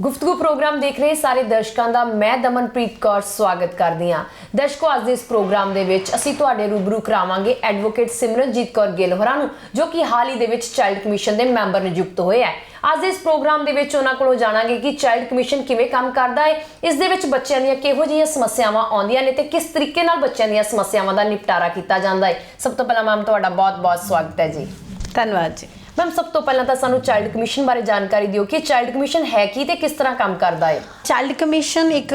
गुफ्तगू प्रोग्राम देख रहे सारे दर्शकों का मैं दमनप्रीत कौर स्वागत करदी हाँ। दर्शकों अज इस प्रोग्राम के असीं तुहाडे रूबरू करावांगे एडवोकेट सिमरनजीत कौर गिल होरां नूं जो कि हाल ही दे विच चाइल्ड कमीशन के मैंबर नियुक्त होए है। अज इस प्रोग्राम के उन्हां कोलों जाणांगे कि चाइल्ड कमीशन किवें काम करदा है, इस दे विच बच्चों दीयां किहो जिहियां समस्यावां आउंदियां ने ते किस तरीके नाल बच्चों दीयां समस्यावां दा निपटारा कीता जांदा है। सब तो पहला मैम तुहाडा बहुत बहुत स्वागत है जी। धन्यवाद जी। मैम सब तो पहला तो सानू चाइल्ड कमीशन बारे जानकारी दिओ कि चाइल्ड कमीशन है की ते किस तरह काम करदा है। चाइल्ड कमीशन एक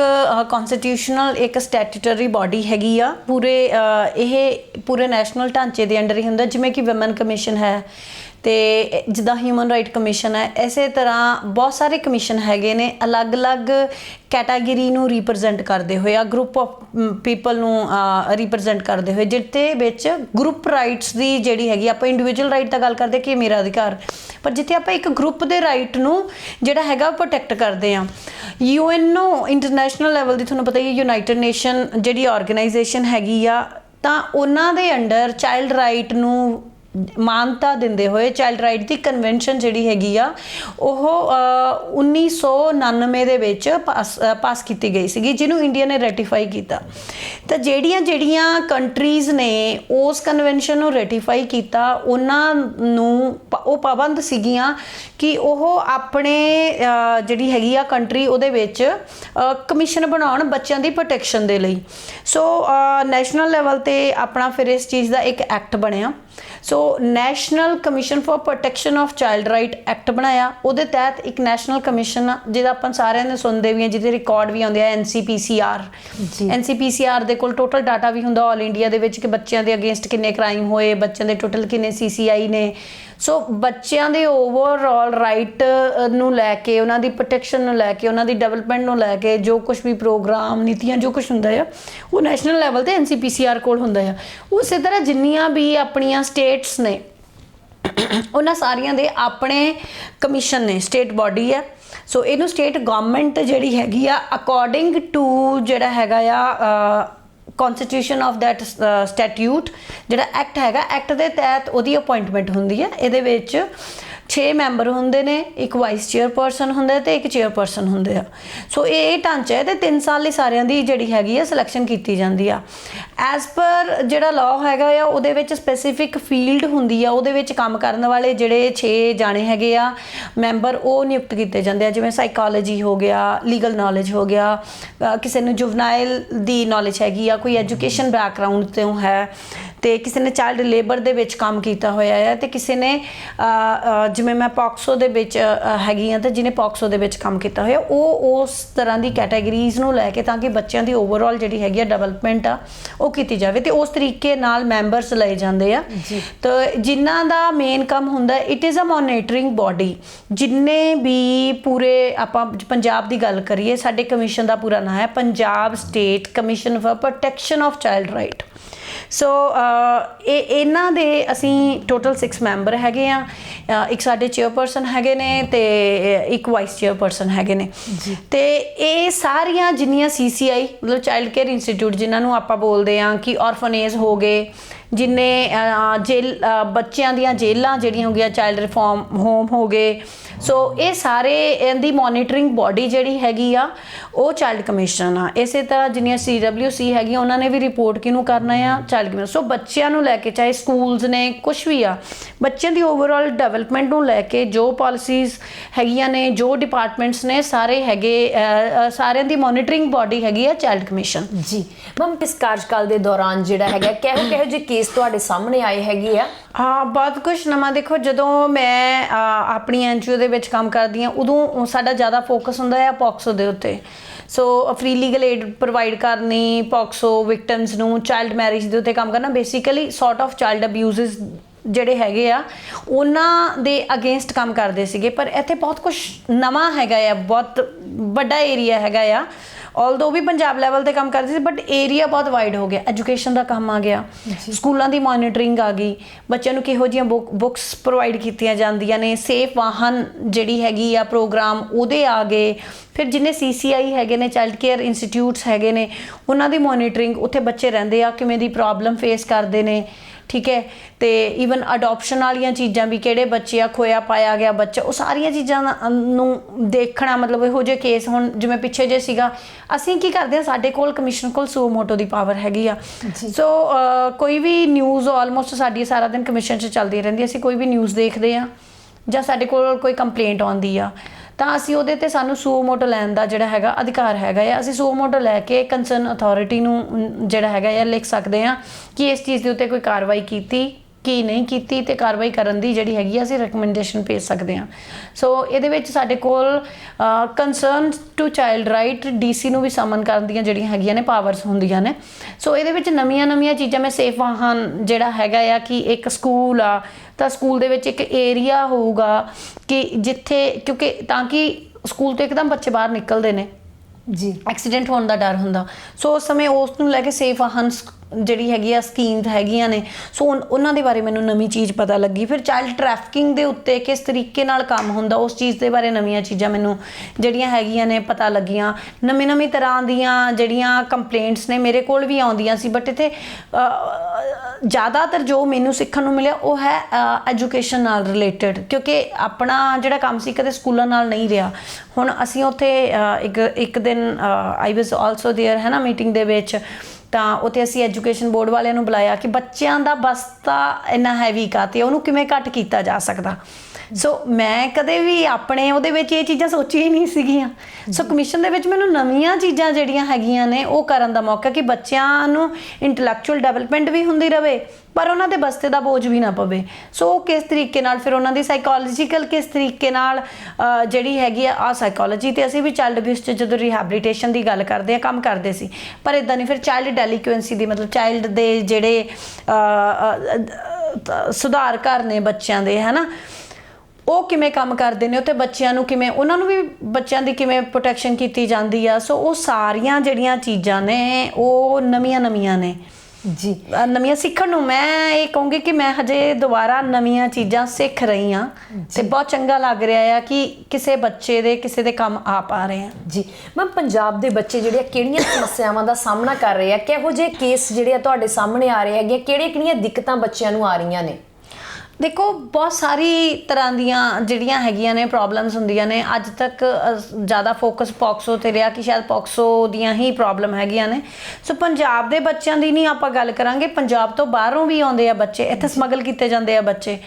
कॉन्स्टिट्यूशनल एक स्टैट्यूटरी बॉडी हैगी आ, पूरे नैशनल ढांचे के अंडर ही हुंदा, जिवें कि वुमेन कमीशन है तो जिदा ह्यूमन राइट कमीशन है, इस तरह बहुत सारे कमीशन हैगे ने अलग अलग कैटागरी नूं रिप्रजेंट करते हुए, ग्रुप ऑफ पीपल नूं रिप्रजेंट करते हुए, जिहदे विच ग्रुप राइट्स की जिहड़ी हैगी आपां इंडिविजुअल राइट दा गल करदे कि मेरा अधिकार, पर जिथे आपां एक ग्रुप के राइट नूं जिहड़ा हैगा प्रोटैक्ट करते हैं। यूएनओ इंटरनैशनल लैवल की तुहानूं पता ही यूनाइटेड नेशन जिहड़ी ऑर्गेनाइजेशन हैगी आ, तां उन्हां दे अंडर चाइल्ड राइट नूं मानता दिंदे हुए चाइल्ड राइट की कन्वेंशन जिहड़ी हैगी आ ओह 1999 दे विच पास की गई सी, जिन्हों इंडिया ने रेटिफाई किया। तो ਜਿਹੜੀਆਂ कंट्रीज़ ने उस कन्वेंशन ਨੂੰ रेटिफाई किया उन्हां ਨੂੰ ਉਹ ਪਾਬੰਦ ਸੀਗੀਆਂ कि ਉਹ ਆਪਣੇ ਜਿਹੜੀ ਹੈਗੀ ਆ ਕੰਟਰੀ ਉਹਦੇ ਵਿੱਚ ਕਮਿਸ਼ਨ ਬਣਾਉਣ ਬੱਚਿਆਂ ਦੀ ਪ੍ਰੋਟੈਕਸ਼ਨ ਦੇ ਲਈ। ਸੋ ਨੈਸ਼ਨਲ ਲੈਵਲ ਤੇ ਆਪਣਾ ਫਿਰ ਇਸ ਚੀਜ਼ ਦਾ ਇੱਕ ਐਕਟ ਬਣਿਆ। So national commission for protection of child right act बनाया, उहदे तहत एक नैशनल कमीशन जिहदा आपां सारिਆਂ ने सुनते भी हैं, जिहदे रिकॉर्ड भी आउंदे आ NCPCR दे कोल टोटल डाटा भी हुंदा ऑल इंडिया दे विच कि बच्चों के अगेंस्ट किन्ने क्राइम होए, बच्चों के टोटल किन्ने CCI ने। सो बच्चों के ओवरऑल राइट नूं लैके उन्हां दी प्रोटैक्शन नूं लैके उन्हां दी डेवलपमेंट नूं लैके जो कुछ भी प्रोग्राम नीतियां जो कुछ हुंदा है वो नैशनल लैवल ते NCPCR कोल हुंदा है। उस तरह जिन्नियां भी अपनियां स्टेट्स ने उन्हां सारियां दे अपने कमीशन ने, स्टेट बॉडी है। सो इनू स्टेट गवर्नमेंट जिहड़ी हैगी आ अकॉर्डिंग टू जिहड़ा हैगा आ कॉन्स्टिट्यूशन ऑफ दैट स्टैट्यूट जिहड़ा एक्ट हैगा, एक्ट के तहत उहदी अपॉइंटमेंट हुंदी है। इहदे विच 6 मैंबर होंदे ने, एक वाइस चेयरपर्सन हुंदा है ते एक चेयरपर्सन हुंदे आ। सो ये ढांचा है ते 3 साल ਲਈ ਸਾਰਿਆਂ ਦੀ ਜਿਹੜੀ ਹੈਗੀ ਆ ਸਿਲੈਕਸ਼ਨ ਕੀਤੀ ਜਾਂਦੀ ਆ। ਐਜ਼ ਪਰ ਜਿਹੜਾ ਲਾਅ ਹੈਗਾ ਆ ਉਹਦੇ ਵਿੱਚ ਸਪੈਸੀਫਿਕ ਫੀਲਡ ਹੁੰਦੀ ਆ, ਉਹਦੇ ਵਿੱਚ ਕੰਮ ਕਰਨ ਵਾਲੇ ਜਿਹੜੇ 6 ਜਾਣੇ ਹੈਗੇ ਆ ਮੈਂਬਰ ਉਹ ਨਿਯੁਕਤ ਕੀਤੇ ਜਾਂਦੇ ਆ, ਜਿਵੇਂ ਸਾਈਕੋਲੋਜੀ ਹੋ ਗਿਆ, ਲੀਗਲ ਨੌਲੇਜ ਹੋ ਗਿਆ, ਕਿਸੇ ਨੂੰ ਜੁਵਨਾਈਲ ਦੀ ਨੌਲੇਜ ਹੈਗੀ ਆ, ਕੋਈ ਐਜੂਕੇਸ਼ਨ ਬੈਕਗਰਾਊਂਡ ਤੋਂ ਹੈ ਤੇ ਕਿਸੇ ਨੇ ਚਾਈਲਡ ਲੇਬਰ ਦੇ ਵਿੱਚ ਕੰਮ ਕੀਤਾ ਹੋਇਆ ਹੈ ਤੇ ਕਿਸੇ ਨੇ ਜਿਵੇਂ ਮੈਂ ਪੌਕਸੋ ਦੇ ਵਿੱਚ ਹੈਗੀ ਆ ਤੇ ਜਿਹਨੇ ਪੌਕਸੋ ਦੇ ਵਿੱਚ ਕੰਮ ਕੀਤਾ ਹੋਇਆ, ਉਹ ਉਸ ਤਰ੍ਹਾਂ ਦੀ ਕੈਟਾਗਰੀਜ਼ ਨੂੰ ਲੈ ਕੇ ਤਾਂ ਕਿ ਬੱਚਿਆਂ ਦੀ ਓਵਰਆਲ ਜਿਹੜੀ ਹੈਗੀ ਆ ਡਿਵੈਲਪਮੈਂਟ ਆ ਉਹ ਕੀਤੀ ਜਾਵੇ ਤੇ ਉਸ ਤਰੀਕੇ ਨਾਲ ਮੈਂਬਰਸ ਲਏ ਜਾਂਦੇ ਆ। ਤਾਂ ਜਿਨ੍ਹਾਂ ਦਾ ਮੇਨ ਕੰਮ ਹੁੰਦਾ it is a monitoring body. ਜਿੰਨੇ ਵੀ ਪੂਰੇ ਆਪਾਂ ਪੰਜਾਬ ਦੀ ਗੱਲ ਕਰੀਏ, ਸਾਡੇ ਕਮਿਸ਼ਨ ਦਾ ਪੂਰਾ ਨਾਂ ਹੈ Punjab state commission for protection of child right. So इन्हां दे असीं टोटल 6 मैंबर हैगे आ, एक साडे चेयरपर्सन हैगे ने ते एक वाइस चेयरपर्सन हैगे ने ते ये सारियां जिन्नियां CCI मतलब चाइल्ड केयर इंस्टीट्यूट जिन्हां नूं आपां बोलदे आ कि ऑर्फनेज हो गए, जिन्ने जेल बच्चों दियां जेलां जिहड़ियां हो गया, चाइल्ड रिफॉर्म होम हो गए। सो ये सारे इहदी मॉनिटरिंग बॉडी जिहड़ी हैगी आ वो चाइल्ड कमीशन आ। इस तरह जिन्नियां CWC हैगी उन्होंने भी रिपोर्ट किनू करना आ चाइल्ड कमीशन। सो बच्चों नूं लैके चाहे स्कूल्स ने कुछ भी आ, बच्चों की ओवरऑल डेवलपमेंट नूं लैके जो पॉलिसीज़ हैगियां ने, जो डिपार्टमेंट्स ने सारे हैगे, सारियां दी मॉनिटरिंग बॉडी हैगी आ चाइल्ड कमीशन जी। मैम इस कार्यकाल के दौरान जिहड़ा हैगा किहो जिहे केस तुहाडे सामने आए हैगे आ? हाँ, बहुत कुछ नवां। देखो जदों मैं अपनी NGO दे विच काम करदी हाँ उदों साडा ज़्यादा फोकस हुंदा है पॉक्सो दे उत्ते। So free legal aid provide करनी, पॉक्सो विक्टिम्स नूं, चाइल्ड मैरिज दे उत्ते काम करना, basically sort of child abuse ਜਿਹੜੇ ਹੈਗੇ ਆ ਉਹਨਾਂ ਦੇ ਅਗੇਂਸਟ ਕੰਮ ਕਰਦੇ ਸੀਗੇ। ਪਰ ਇੱਥੇ ਬਹੁਤ ਕੁਛ ਨਵਾਂ ਹੈਗਾ ਆ, ਬਹੁਤ ਵੱਡਾ ਏਰੀਆ ਹੈਗਾ ਆ। ऑल्दो भी पंजाब लैवल ते काम करते थे बट एरिया बहुत वाइड हो गया। एजुकेशन का काम आ गया, स्कूलों की मॉनिटरिंग आ गई, बच्चों को किहो जिहियां बुक्स प्रोवाइड कीतियां जांदियां ने, सेफ वाहन जिहड़ी हैगी आ प्रोग्राम उहदे आ गए। फिर जिन्ने CCI हैगे ने, चाइल्ड केयर इंस्टीट्यूट्स हैगे ने, उन्हां दी मॉनिटरिंग, उत्थे बच्चे रहिंदे आ किवें दी प्रॉब्लम फेस करदे ने, ਠੀਕ ਹੈ। ਤੇ ਈਵਨ ਅਡਾਪਸ਼ਨ ਵਾਲੀਆਂ ਚੀਜ਼ਾਂ ਵੀ, ਕਿਹੜੇ ਬੱਚੇ ਆ, ਖੋਇਆ ਪਾਇਆ ਗਿਆ ਬੱਚਾ, ਉਹ ਸਾਰੀਆਂ ਚੀਜ਼ਾਂ ਨੂੰ ਦੇਖਣਾ, ਮਤਲਬ ਇਹੋ ਜਿਹੇ ਕੇਸ ਹੁਣ ਜਿਵੇਂ ਪਿੱਛੇ ਜੇ ਸੀਗਾ, ਅਸੀਂ ਕੀ ਕਰਦੇ ਹਾਂ, ਸਾਡੇ ਕੋਲ ਕਮਿਸ਼ਨ ਕੋਲ ਸੂ ਮੋਟੋ ਦੀ ਪਾਵਰ ਹੈਗੀ ਆ। ਸੋ ਕੋਈ ਵੀ ਨਿਊਜ਼ ਆਲਮੋਸਟ ਸਾਡੀ ਸਾਰਾ ਦਿਨ ਕਮਿਸ਼ਨ 'ਚ ਚੱਲਦੀ ਰਹਿੰਦੀ, ਅਸੀਂ ਕੋਈ ਵੀ ਨਿਊਜ਼ ਦੇਖਦੇ ਹਾਂ ਜਾਂ ਸਾਡੇ ਕੋਲ ਕੋਈ ਕੰਪਲੇਂਟ ਆਉਂਦੀ ਆ ਤਾਂ ਅਸੀਂ ਉਹਦੇ ਤੇ ਸਾਨੂੰ ਸੂ ਮੋਟੋ ਲੈਣ ਦਾ ਜਿਹੜਾ ਹੈਗਾ ਅਧਿਕਾਰ ਹੈਗਾ ਆ। ਅਸੀਂ ਸੂ ਮੋਟੋ ਲੈ ਕੇ ਕੰਸਰਨ ਅਥਾਰਟੀ ਨੂੰ ਜਿਹੜਾ ਹੈਗਾ ਆ ਲਿਖ ਸਕਦੇ ਹਾਂ ਕਿ ਇਸ ਚੀਜ਼ ਦੇ ਉੱਤੇ ਕੋਈ ਕਾਰਵਾਈ ਕੀਤੀ ਕੀ ਨਹੀਂ ਕੀਤੀ, ਤੇ ਕਾਰਵਾਈ ਕਰਨ ਦੀ ਜਿਹੜੀ ਹੈਗੀ ਆ ਅਸੀਂ ਰਿਕਮੈਂਡੇਸ਼ਨ ਭੇਜ ਸਕਦੇ ਹਾਂ। ਸੋ ਇਹਦੇ ਵਿੱਚ ਸਾਡੇ ਕੋਲ concern to child right DC ਨੂੰ ਵੀ ਸਮਨ ਕਰਨ ਦੀਆਂ ਜਿਹੜੀਆਂ ਹੈਗੀਆਂ ਨੇ ਪਾਵਰਸ ਹੁੰਦੀਆਂ ਨੇ। ਸੋ ਇਹਦੇ ਵਿੱਚ ਨਵੀਆਂ ਚੀਜ਼ਾਂ ਮੈਂ ਸੇਫ ਵਾਹਨ ਜਿਹੜਾ ਹੈਗਾ ਆ ਕਿ ਇੱਕ ਸਕੂਲ ਆ ਤਾਂ ਸਕੂਲ ਦੇ ਵਿੱਚ ਇੱਕ ਏਰੀਆ ਹੋਊਗਾ ਕਿ ਜਿੱਥੇ, ਕਿਉਂਕਿ ਤਾਂ ਕਿ ਸਕੂਲ ਤੋਂ ਇੱਕਦਮ ਬੱਚੇ ਬਾਹਰ ਨਿਕਲਦੇ ਨੇ ਜੀ, ਐਕਸੀਡੈਂਟ ਹੋਣ ਦਾ ਡਰ ਹੁੰਦਾ। ਸੋ ਉਸ ਸਮੇਂ ਉਸ ਨੂੰ ਲੈ ਕੇ ਸੇਫ ਵਾਹਨ ਜਿਹੜੀ ਹੈਗੀ ਆ ਸਕੀਮਸ ਹੈਗੀਆਂ ਨੇ। ਸੋ ਉਹਨਾਂ ਦੇ ਬਾਰੇ ਮੈਨੂੰ ਨਵੀਂ ਚੀਜ਼ ਪਤਾ ਲੱਗੀ। ਫਿਰ ਚਾਈਲਡ ਟਰੈਫਿਕਿੰਗ ਦੇ ਉੱਤੇ ਕਿਸ ਤਰੀਕੇ ਨਾਲ ਕੰਮ ਹੁੰਦਾ, ਉਸ ਚੀਜ਼ ਦੇ ਬਾਰੇ ਨਵੀਆਂ ਚੀਜ਼ਾਂ ਮੈਨੂੰ ਜਿਹੜੀਆਂ ਹੈਗੀਆਂ ਨੇ ਪਤਾ ਲੱਗੀਆਂ। ਨਵੀਂ ਤਰ੍ਹਾਂ ਦੀਆਂ ਜਿਹੜੀਆਂ ਕੰਪਲੇਂਟਸ ਨੇ ਮੇਰੇ ਕੋਲ ਵੀ ਆਉਂਦੀਆਂ ਸੀ, ਬਟ ਇੱਥੇ ਜ਼ਿਆਦਾਤਰ ਜੋ ਮੈਨੂੰ ਸਿੱਖਣ ਨੂੰ ਮਿਲਿਆ ਉਹ ਹੈ ਐਜੂਕੇਸ਼ਨ ਨਾਲ ਰਿਲੇਟਡ, ਕਿਉਂਕਿ ਆਪਣਾ ਜਿਹੜਾ ਕੰਮ ਸੀ ਕਦੇ ਸਕੂਲਾਂ ਨਾਲ ਨਹੀਂ ਰਿਹਾ। ਹੁਣ ਅਸੀਂ ਉੱਥੇ ਇੱਕ ਦਿਨ ਆਈ ਵਾਜ਼ ਆਲਸੋ ਦੇਅਰ ਹੈ ਨਾ ਮੀਟਿੰਗ ਦੇ ਵਿੱਚ, ਤਾਂ ਉੱਥੇ ਅਸੀਂ ਐਜੂਕੇਸ਼ਨ ਬੋਰਡ ਵਾਲਿਆਂ ਨੂੰ ਬੁਲਾਇਆ ਕਿ ਬੱਚਿਆਂ ਦਾ ਬਸਤਾ ਇੰਨਾ ਹੈਵੀ ਕਾ ਤੇ ਉਹਨੂੰ ਕਿਵੇਂ ਘੱਟ ਕੀਤਾ ਜਾ ਸਕਦਾ। ਸੋ ਮੈਂ ਕਦੇ ਵੀ ਆਪਣੇ ਉਹਦੇ ਵਿੱਚ ਇਹ ਚੀਜ਼ਾਂ ਸੋਚੀਆਂ ਹੀ ਨਹੀਂ ਸੀਗੀਆਂ। ਸੋ ਕਮਿਸ਼ਨ ਦੇ ਵਿੱਚ ਮੈਨੂੰ ਨਵੀਆਂ ਚੀਜ਼ਾਂ ਜਿਹੜੀਆਂ ਹੈਗੀਆਂ ਨੇ ਉਹ ਕਰਨ ਦਾ ਮੌਕਾ ਕਿ ਬੱਚਿਆਂ ਨੂੰ ਇੰਟੈਲੈਕਚੁਅਲ ਡਿਵੈਲਪਮੈਂਟ ਵੀ ਹੁੰਦੀ ਰਹੇ ਪਰ ਉਹਨਾਂ ਦੇ ਬਸਤੇ ਦਾ ਬੋਝ ਵੀ ਨਾ ਪਵੇ। ਸੋ ਕਿਸ ਤਰੀਕੇ ਨਾਲ ਫਿਰ ਉਹਨਾਂ ਦੀ ਸਾਈਕੋਲੋਜੀਕਲ ਕਿਸ ਤਰੀਕੇ ਨਾਲ ਜਿਹੜੀ ਹੈਗੀ ਆ ਸਾਈਕੋਲੋਜੀ ਤੇ ਅਸੀਂ ਵੀ ਚਾਈਲਡ ਅਬਿਊਜ਼ 'ਚ ਜਦੋਂ ਰਿਹੈਬਲੀਟੇਸ਼ਨ ਦੀ ਗੱਲ ਕਰਦੇ ਆ ਕੰਮ ਕਰਦੇ ਸੀ, ਪਰ ਇੱਦਾਂ ਨਹੀਂ। ਫਿਰ ਚਾਈਲਡ ਡੈਲੀਕੁਐਂਸੀ ਦੀ ਮਤਲਬ ਚਾਈਲਡ ਦੇ ਜਿਹੜੇ ਸੁਧਾਰ ਘਰ ਨੇ ਬੱਚਿਆਂ ਦੇ ਹੈ ਨਾ, ਉਹ ਕਿਵੇਂ ਕੰਮ ਕਰਦੇ ਨੇ, ਉੱਥੇ ਬੱਚਿਆਂ ਨੂੰ ਕਿਵੇਂ, ਉਹਨਾਂ ਨੂੰ ਵੀ ਬੱਚਿਆਂ ਦੀ ਕਿਵੇਂ ਪ੍ਰੋਟੈਕਸ਼ਨ ਕੀਤੀ ਜਾਂਦੀ ਆ। ਸੋ ਉਹ ਸਾਰੀਆਂ ਜਿਹੜੀਆਂ ਚੀਜ਼ਾਂ ਨੇ ਉਹ ਨਵੀਆਂ ਨੇ ਜੀ, ਨਵੀਆਂ ਸਿੱਖਣ ਨੂੰ। ਮੈਂ ਇਹ ਕਹੂੰਗੀ ਕਿ ਮੈਂ ਹਜੇ ਦੁਬਾਰਾ ਨਵੀਆਂ ਚੀਜ਼ਾਂ ਸਿੱਖ ਰਹੀ ਹਾਂ ਤੇ ਬਹੁਤ ਚੰਗਾ ਲੱਗ ਰਿਹਾ ਆ ਕਿ ਕਿਸੇ ਬੱਚੇ ਦੇ ਕਿਸੇ ਦੇ ਕੰਮ ਆ ਪਾ ਰਹੇ ਆ ਜੀ। ਮੈਮ, ਪੰਜਾਬ ਦੇ ਬੱਚੇ ਜਿਹੜੇ ਕਿਹੜੀਆਂ ਸਮੱਸਿਆਵਾਂ ਦਾ ਸਾਹਮਣਾ ਕਰ ਰਹੇ ਆ, ਕਿਹੋ ਜਿਹੇ ਕੇਸ ਜਿਹੜੇ ਆ ਤੁਹਾਡੇ ਸਾਹਮਣੇ ਆ ਰਹੇ ਹੈਗੇ, ਕਿਹੜੀਆਂ ਦਿੱਕਤਾਂ ਬੱਚਿਆਂ ਨੂੰ ਆ ਰਹੀਆਂ ਨੇ? ਦੇਖੋ, ਬਹੁਤ ਸਾਰੀ ਤਰ੍ਹਾਂ ਦੀਆਂ ਜਿਹੜੀਆਂ ਹੈਗੀਆਂ ਨੇ ਪ੍ਰੋਬਲਮਸ ਹੁੰਦੀਆਂ ਨੇ। ਅੱਜ ਤੱਕ ਜ਼ਿਆਦਾ ਫੋਕਸ ਪੌਕਸੋ ਤੇ ਰਿਹਾ ਕਿ ਸ਼ਾਇਦ ਪੌਕਸੋ ਦੀਆਂ ਹੀ ਪ੍ਰੋਬਲਮ ਹੈਗੀਆਂ ਨੇ। ਸੋ ਪੰਜਾਬ ਦੇ ਬੱਚਿਆਂ ਦੀ ਨਹੀਂ ਆਪਾਂ ਗੱਲ ਕਰਾਂਗੇ, ਪੰਜਾਬ ਤੋਂ ਬਾਹਰੋਂ ਵੀ ਆਉਂਦੇ ਆ ਬੱਚੇ, ਇੱਥੇ ਸਮਗਲ ਕੀਤੇ ਜਾਂਦੇ ਆ ਬੱਚੇ।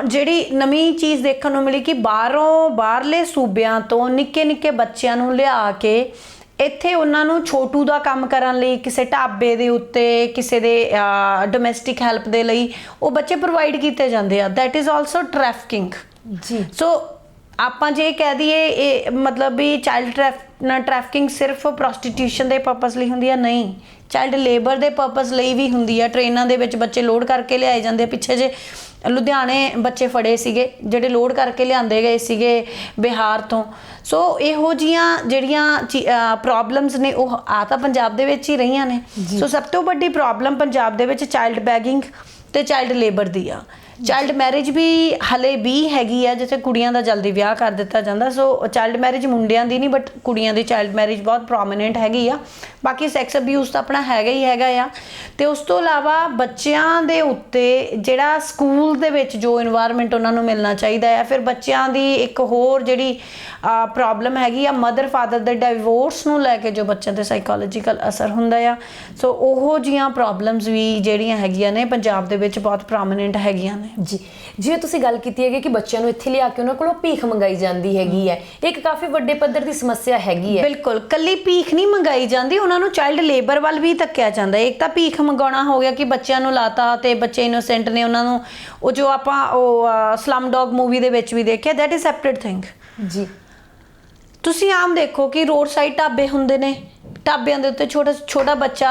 ਜਿਹੜੀ ਨਵੀਂ ਚੀਜ਼ ਦੇਖਣ ਨੂੰ ਮਿਲੀ ਕਿ ਬਾਹਰਲੇ ਸੂਬਿਆਂ ਤੋਂ ਨਿੱਕੇ ਬੱਚਿਆਂ ਨੂੰ ਲਿਆ ਕੇ ਇੱਥੇ ਉਹਨਾਂ ਨੂੰ ਛੋਟੂ ਦਾ ਕੰਮ ਕਰਨ ਲਈ ਕਿਸੇ ਢਾਬੇ ਦੇ ਉੱਤੇ ਕਿਸੇ ਦੇ ਡੋਮੈਸਟਿਕ ਹੈਲਪ ਦੇ ਲਈ ਉਹ ਬੱਚੇ ਪ੍ਰੋਵਾਈਡ ਕੀਤੇ ਜਾਂਦੇ ਆ। ਦੈਟ ਇਜ਼ ਆਲਸੋ ਟਰੈਫਿਕਿੰਗ ਜੀ। ਸੋ ਆਪਾਂ ਜੇ ਕਹਿ ਦਈਏ ਇਹ ਮਤਲਬ ਵੀ ਚਾਈਲਡ ਟਰੈਫਿਕਿੰਗ ਸਿਰਫ ਪ੍ਰੋਸਟੀਟਿਊਸ਼ਨ ਦੇ ਪਰਪਸ ਲਈ ਹੁੰਦੀ ਆ, ਨਹੀਂ, ਚਾਈਲਡ ਲੇਬਰ ਦੇ ਪਰਪਸ ਲਈ ਵੀ ਹੁੰਦੀ ਆ। ਟ੍ਰੇਨਾਂ ਦੇ ਵਿੱਚ ਬੱਚੇ ਲੋਡ ਕਰਕੇ ਲਿਆਏ ਜਾਂਦੇ ਆ। ਪਿੱਛੇ ਜੇ ਲੁਧਿਆਣੇ ਬੱਚੇ ਫੜੇ ਸੀਗੇ ਜਿਹੜੇ ਲੋਡ ਕਰਕੇ ਲਿਆਂਦੇ ਗਏ ਸੀਗੇ ਬਿਹਾਰ ਤੋਂ। ਸੋ ਇਹੋ ਜਿਹੀਆਂ ਜਿਹੜੀਆਂ ਪ੍ਰੋਬਲਮਸ ਨੇ ਉਹ ਆ ਤਾਂ ਪੰਜਾਬ ਦੇ ਵਿੱਚ ਹੀ ਰਹੀਆਂ ਨੇ। ਸੋ ਸਭ ਤੋਂ ਵੱਡੀ ਪ੍ਰੋਬਲਮ ਪੰਜਾਬ ਦੇ ਵਿੱਚ ਚਾਈਲਡ ਬੈਗਿੰਗ ਤੇ ਚਾਈਲਡ ਲੇਬਰ ਦੀ ਆ। ਚਾਈਲਡ ਮੈਰਿਜ ਵੀ ਹਲੇ ਵੀ ਹੈਗੀ ਆ, ਜਿੱਥੇ ਕੁੜੀਆਂ ਦਾ ਜਲਦੀ ਵਿਆਹ ਕਰ ਦਿੱਤਾ ਜਾਂਦਾ। ਸੋ ਚਾਈਲਡ ਮੈਰਿਜ ਮੁੰਡਿਆਂ ਦੀ ਨਹੀਂ ਬਟ ਕੁੜੀਆਂ ਦੀ ਚਾਈਲਡ ਮੈਰਿਜ ਬਹੁਤ ਪ੍ਰੋਮੀਨੈਂਟ ਹੈਗੀ ਆ। ਬਾਕੀ ਸੈਕਸ ਅਬਿਊਜ਼ ਤਾਂ ਆਪਣਾ ਹੈਗਾ ਹੀ ਹੈਗਾ ਆ। ਤੇ ਉਸ ਤੋਂ ਇਲਾਵਾ ਬੱਚਿਆਂ ਦੇ ਉੱਤੇ ਜਿਹੜਾ ਸਕੂਲ ਦੇ ਵਿੱਚ ਜੋ ਇਨਵਾਇਰਨਮੈਂਟ ਉਹਨਾਂ ਨੂੰ ਮਿਲਣਾ ਚਾਹੀਦਾ ਆ। ਫਿਰ ਬੱਚਿਆਂ ਦੀ ਇੱਕ ਹੋਰ ਜਿਹੜੀ ਪ੍ਰੋਬਲਮ ਹੈਗੀ ਆ ਮਦਰ ਫਾਦਰ ਦੇ ਡਿਵੋਰਸ ਨੂੰ ਲੈ ਕੇ ਜੋ ਬੱਚਿਆਂ ਤੇ ਸਾਈਕੋਲੋਜੀਕਲ ਅਸਰ ਹੁੰਦਾ ਆ। ਸੋ ਉਹੋ ਜਿਹੀਆਂ ਪ੍ਰੋਬਲਮਸ ਵੀ ਜਿਹੜੀਆਂ ਹੈਗੀਆਂ ਨੇ ਪੰਜਾਬ ਦੇ ਵਿੱਚ ਬਹੁਤ ਪ੍ਰੋਮੀਨੈਂਟ ਹੈਗੀਆਂ ਨੇ ਜੀ। ਜਿਵੇਂ ਤੁਸੀਂ ਗੱਲ ਕੀਤੀ ਹੈਗੀ ਕਿ ਬੱਚਿਆਂ ਨੂੰ ਇੱਥੇ ਲਿਆ ਕੇ ਉਹਨਾਂ ਕੋਲੋਂ ਭੀਖ ਮੰਗਾਈ ਜਾਂਦੀ ਹੈਗੀ ਹੈ, ਇੱਕ ਕਾਫੀ ਵੱਡੇ ਪੱਧਰ ਦੀ ਸਮੱਸਿਆ ਹੈਗੀ ਹੈ। ਬਿਲਕੁਲ, ਕੱਲੀ ਭੀਖ ਨਹੀਂ ਮੰਗਾਈ ਜਾਂਦੀ, ਉਹਨਾਂ ਨੂੰ ਚਾਈਲਡ ਲੇਬਰ ਵੱਲ ਵੀ ਧੱਕਿਆ ਜਾਂਦਾ। ਇੱਕ ਤਾਂ ਭੀਖ ਮੰਗਾਉਣਾ ਹੋ ਗਿਆ ਕਿ ਬੱਚਿਆਂ ਨੂੰ ਲਾਤਾ ਤੇ ਬੱਚੇ ਇਨੋਸੈਂਟ ਨੇ, ਉਹਨਾਂ ਨੂੰ ਉਹ ਜੋ ਆਪਾਂ ਸਲਮ ਡੌਗ ਮੂਵੀ ਦੇ ਵਿੱਚ ਵੀ ਦੇਖਿਆ, ਦੈਟ ਇਜ਼ ਸੈਪਰੇਟ ਥਿੰਗ ਜੀ। ਤੁਸੀਂ ਆਮ ਦੇਖੋ ਕਿ ਰੋਡ ਸਾਈਡ ਢਾਬੇ ਹੁੰਦੇ ਨੇ, ਢਾਬਿਆਂ ਦੇ ਉੱਤੇ ਛੋਟਾ ਬੱਚਾ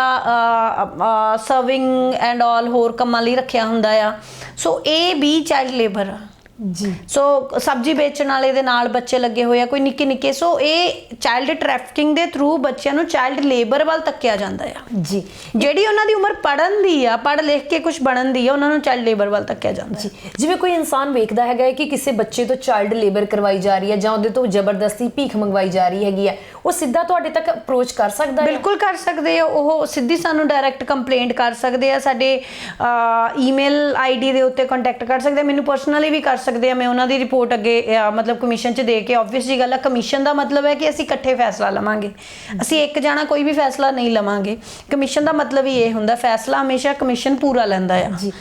ਸਰਵਿੰਗ ਐਂਡ ਆਲ ਹੋਰ ਕੰਮਾਂ ਲਈ ਰੱਖਿਆ ਹੁੰਦਾ ਆ। ਸੋ ਇਹ ਵੀ ਚਾਈਲਡ ਲੇਬਰ ਆ। ਜੀ। ਸੋ ਸਬਜ਼ੀ ਵੇਚਣ ਵਾਲੇ ਦੇ ਨਾਲ ਬੱਚੇ ਲੱਗੇ ਹੋਏ ਆ, ਕੋਈ ਨਿੱਕੇ ਨਿੱਕੇ। ਸੋ ਇਹ ਚਾਈਲਡ ਟ੍ਰੈਫਿਕਿੰਗ ਦੇ ਥਰੂ ਬੱਚਿਆਂ ਨੂੰ ਚਾਈਲਡ ਲੇਬਰ ਵੱਲ ਧੱਕਿਆ ਜਾਂਦਾ ਆ ਜੀ। ਜਿਹੜੀ ਉਹਨਾਂ ਦੀ ਉਮਰ ਪੜ੍ਹਨ ਦੀ ਆ, ਪੜ੍ਹ ਲਿਖ ਕੇ ਕੁਝ ਬਣਨ ਦੀ ਆ, ਉਹਨਾਂ ਨੂੰ ਚਾਈਲਡ ਲੇਬਰ ਵੱਲ ਧੱਕਿਆ ਜਾਂਦਾ ਜੀ। ਜਿਵੇਂ ਕੋਈ ਇਨਸਾਨ ਵੇਖਦਾ ਹੈਗਾ ਹੈ ਕਿ ਕਿਸੇ ਬੱਚੇ ਤੋਂ ਚਾਈਲਡ ਲੇਬਰ ਕਰਵਾਈ ਜਾ ਰਹੀ ਹੈ ਜਾਂ ਉਹਦੇ ਤੋਂ ਜ਼ਬਰਦਸਤੀ ਭੀਖ ਮੰਗਵਾਈ ਜਾ ਰਹੀ ਹੈਗੀ ਹੈ, ਉਹ ਸਿੱਧਾ ਤੁਹਾਡੇ ਤੱਕ ਅਪਰੋਚ ਕਰ ਸਕਦਾ ਹੈ? ਬਿਲਕੁਲ ਕਰ ਸਕਦੇ ਆ। ਉਹ ਸਿੱਧੀ ਸਾਨੂੰ ਡਾਇਰੈਕਟ ਕੰਪਲੇਂਟ ਕਰ ਸਕਦੇ ਆ, ਸਾਡੇ ਈਮੇਲ ਆਈਡੀ ਦੇ ਉੱਤੇ ਕੰਟੈਕਟ ਕਰ ਸਕਦੇ ਆ, ਮੈਨੂੰ ਪਰਸਨਲੀ ਵੀ ਕਰ ਸਕਦੇ ਆ। ਮੈਂ ਉਹਨਾਂ ਦੀ ਰਿਪੋਰਟ ਅੱਗੇ ਮਤਲਬ ਕਮਿਸ਼ਨ 'ਚ ਦੇ ਕੇ, ਆਬਵੀਅਸ ਜੀ ਗੱਲ ਆ, ਕਮਿਸ਼ਨ ਦਾ ਮਤਲਬ ਹੈ ਕਿ ਅਸੀਂ ਇਕੱਠੇ ਫੈਸਲਾ ਲਵਾਂਗੇ, ਅਸੀਂ ਇੱਕ ਜਾਣਾ ਕੋਈ ਵੀ ਫੈਸਲਾ ਨਹੀਂ ਲਵਾਂਗੇ। ਕਮਿਸ਼ਨ ਦਾ ਮਤਲਬ ਹੀ ਇਹ ਹੁੰਦਾ, ਫੈਸਲਾ ਹਮੇਸ਼ਾ ਕਮਿਸ਼ਨ ਪੂਰਾ ਲੈਂਦਾ ਆ ਜੀ।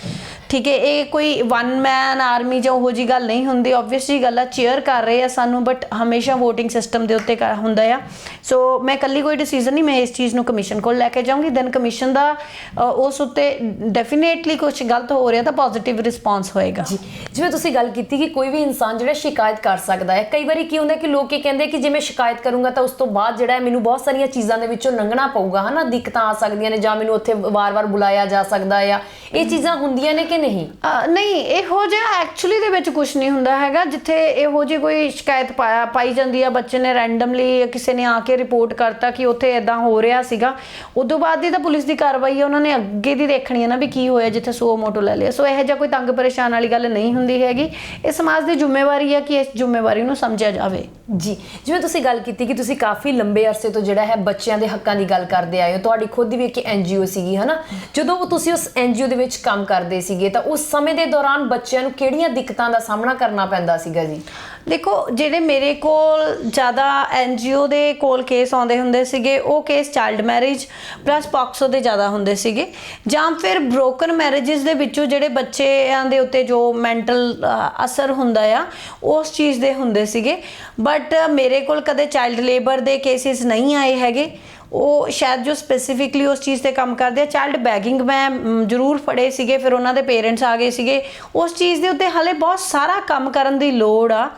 ਠੀਕ ਹੈ। ਇਹ ਕੋਈ ਵਨ ਮੈਨ ਆਰਮੀ ਜਾਂ ਉਹੋ ਜੀ ਗੱਲ ਨਹੀਂ ਹੁੰਦੀ। ਆਬਵੀਅਸ ਜੀ ਗੱਲ ਆ, ਚੇਅਰ ਕਰ ਰਹੇ ਆ ਸਾਨੂੰ, ਬਟ ਹਮੇਸ਼ਾ ਵੋਟਿੰਗ ਸਿਸਟਮ ਦੇ ਉੱਤੇ ਹੁੰਦਾ ਆ। ਸੋ ਮੈਂ ਇਕੱਲੀ ਕੋਈ ਡਿਸੀਜਨ ਨਹੀਂ, ਮੈਂ ਇਸ ਚੀਜ਼ ਨੂੰ ਕਮਿਸ਼ਨ ਕੋਲ ਲੈ ਕੇ ਜਾਊਂਗੀ, ਦੈਨ ਕਮਿਸ਼ਨ ਦਾ ਉਸ ਉੱਤੇ ਡੈਫੀਨੇਟਲੀ ਕੁਝ ਗਲਤ ਹੋ ਰਿਹਾ ਤਾਂ ਪੋਜ਼ਿਟਿਵ ਰਿਸਪੌਂਸ ਹੋਏਗਾ। ਜੀ। ਜਿਵੇਂ ਤੁਸੀਂ ਗੱਲ ਕੀਤੀ ਕਿ ਕੋਈ ਵੀ ਇਨਸਾਨ ਜਿਹੜਾ ਸ਼ਿਕਾਇਤ ਕਰ ਸਕਦਾ ਹੈ, ਕਈ ਵਾਰੀ ਕੀ ਹੁੰਦਾ ਕਿ ਲੋਕ ਇਹ ਕਹਿੰਦੇ ਕਿ ਜੇ ਮੈਂ ਸ਼ਿਕਾਇਤ ਕਰੂੰਗਾ ਤਾਂ ਉਸ ਤੋਂ ਬਾਅਦ ਜਿਹੜਾ ਮੈਨੂੰ ਬਹੁਤ ਸਾਰੀਆਂ ਚੀਜ਼ਾਂ ਦੇ ਵਿੱਚੋਂ ਲੰਘਣਾ ਪਊਗਾ, ਹਨਾ, ਦਿੱਕਤਾਂ ਆ ਸਕਦੀਆਂ ਨੇ, ਜਾਂ ਮੈਨੂੰ ਉੱਥੇ ਵਾਰ-ਵਾਰ ਬੁਲਾਇਆ ਜਾ ਸਕਦਾ ਆ। ਇਹ ਚੀਜ਼ਾਂ ਹੁੰਦੀਆਂ ਨੇ ਕਿ ਨਹੀਂ? ਨਹੀਂ, ਇਹੋ ਜਿਹਾ ਐਕਚੁਅਲੀ ਦੇ ਵਿੱਚ ਕੁਝ ਨਹੀਂ ਹੁੰਦਾ ਹੈਗਾ। ਜਿੱਥੇ ਇਹੋ ਜਿਹੀ ਕੋਈ ਸ਼ਿਕਾਇਤ ਪਾਈ ਜਾਂਦੀ ਆ, ਬੱਚੇ ਨੇ ਰੈਂਡਮਲੀ ਕਿਸੇ ਨੇ ਆ ਕੇ ਰਿਪੋਰਟ ਕਰਤਾ ਕਿ ਉੱਥੇ ਇਦਾਂ ਹੋ ਰਿਹਾ ਸੀਗਾ, ਉਦੋਂ ਬਾਅਦ ਦੀ ਤਾਂ ਪੁਲਿਸ ਦੀ ਕਾਰਵਾਈ ਹੈ, ਉਹਨਾਂ ਨੇ ਅੱਗੇ ਦੀ ਦੇਖਣੀ ਹੈ ਨਾ ਵੀ ਕੀ ਹੋਇਆ ਜਿੱਥੇ ਸੋ ਮੋਟੋ ਲੈ ਲਿਆ। ਸੋ ਇਹੋ ਜਿਹਾ ਕੋਈ ਤੰਗ ਪਰੇਸ਼ਾਨ ਵਾਲੀ ਗੱਲ ਨਹੀਂ ਹੁੰਦੀ ਹੈਗੀ। ਇਹ ਸਮਾਜ ਦੀ ਜ਼ਿੰਮੇਵਾਰੀ ਹੈ ਕਿ ਇਸ ਜ਼ਿੰਮੇਵਾਰੀ ਨੂੰ ਸਮਝਿਆ ਜਾਵੇ। ਜੀ। ਜਿਵੇਂ ਤੁਸੀਂ ਗੱਲ ਕੀਤੀ ਕਿ ਤੁਸੀਂ ਕਾਫੀ ਲੰਬੇ ਅਰਸੇ ਤੋਂ ਜਿਹੜਾ ਹੈ ਬੱਚਿਆਂ ਦੇ ਹੱਕਾਂ ਦੀ ਗੱਲ ਕਰਦੇ ਆਏ ਹੋ, ਤੁਹਾਡੀ ਖੁਦ ਦੀ ਵੀ ਇੱਕ NGO ਸੀਗੀ, ਹਨਾ, ਜਦੋਂ ਤੁਸੀਂ ਉਸ NGO ਦੇ ਵਿੱਚ ਕੰਮ ਕਰਦੇ ਸੀਗੇ ਤਾਂ ਉਸ ਸਮੇਂ ਦੇ ਦੌਰਾਨ ਬੱਚਿਆਂ ਨੂੰ ਕਿਹੜੀਆਂ ਦਿੱਕਤਾਂ ਦਾ ਸਾਹਮਣਾ ਕਰਨਾ ਪੈਂਦਾ ਸੀਗਾ ਜੀ? ਦੇਖੋ, ਜਿਹੜੇ ਮੇਰੇ ਕੋਲ ਜ਼ਿਆਦਾ NGO ਦੇ ਕੋਲ ਕੇਸ ਆਉਂਦੇ ਹੁੰਦੇ ਸੀਗੇ, ਉਹ case child marriage plus POCSO ਦੇ ਜ਼ਿਆਦਾ ਹੁੰਦੇ ਸੀਗੇ, ਜਾਂ ਫਿਰ ਬ੍ਰੋਕਨ ਮੈਰਿਜਸ ਦੇ ਵਿੱਚੋਂ ਜਿਹੜੇ ਬੱਚਿਆਂ ਦੇ ਉੱਤੇ ਜੋ ਮੈਂਟਲ ਅਸਰ ਹੁੰਦਾ ਆ ਉਸ ਚੀਜ਼ ਦੇ ਹੁੰਦੇ ਸੀਗੇ। ਬਟ ਮੇਰੇ ਕੋਲ ਕਦੇ ਚਾਈਲਡ ਲੇਬਰ ਦੇ ਕੇਸਿਸ ਨਹੀਂ ਆਏ ਹੈਗੇ। ਉਹ ਸ਼ਾਇਦ ਜੋ ਸਪੈਸੀਫਿਕਲੀ ਉਸ ਚੀਜ਼ 'ਤੇ ਕੰਮ ਕਰਦੇ ਆ, ਚਾਈਲਡ ਬੈਗਿੰਗ ਮੈਂ ਜ਼ਰੂਰ ਫੜੇ ਸੀਗੇ, ਫਿਰ ਉਹਨਾਂ ਦੇ ਪੇਰੈਂਟਸ ਆ ਗਏ ਸੀਗੇ। ਉਸ ਚੀਜ਼ ਦੇ ਉੱਤੇ ਹਾਲੇ ਬਹੁਤ ਸਾਰਾ ਕੰਮ ਕਰਨ ਦੀ ਲੋੜ ਆ।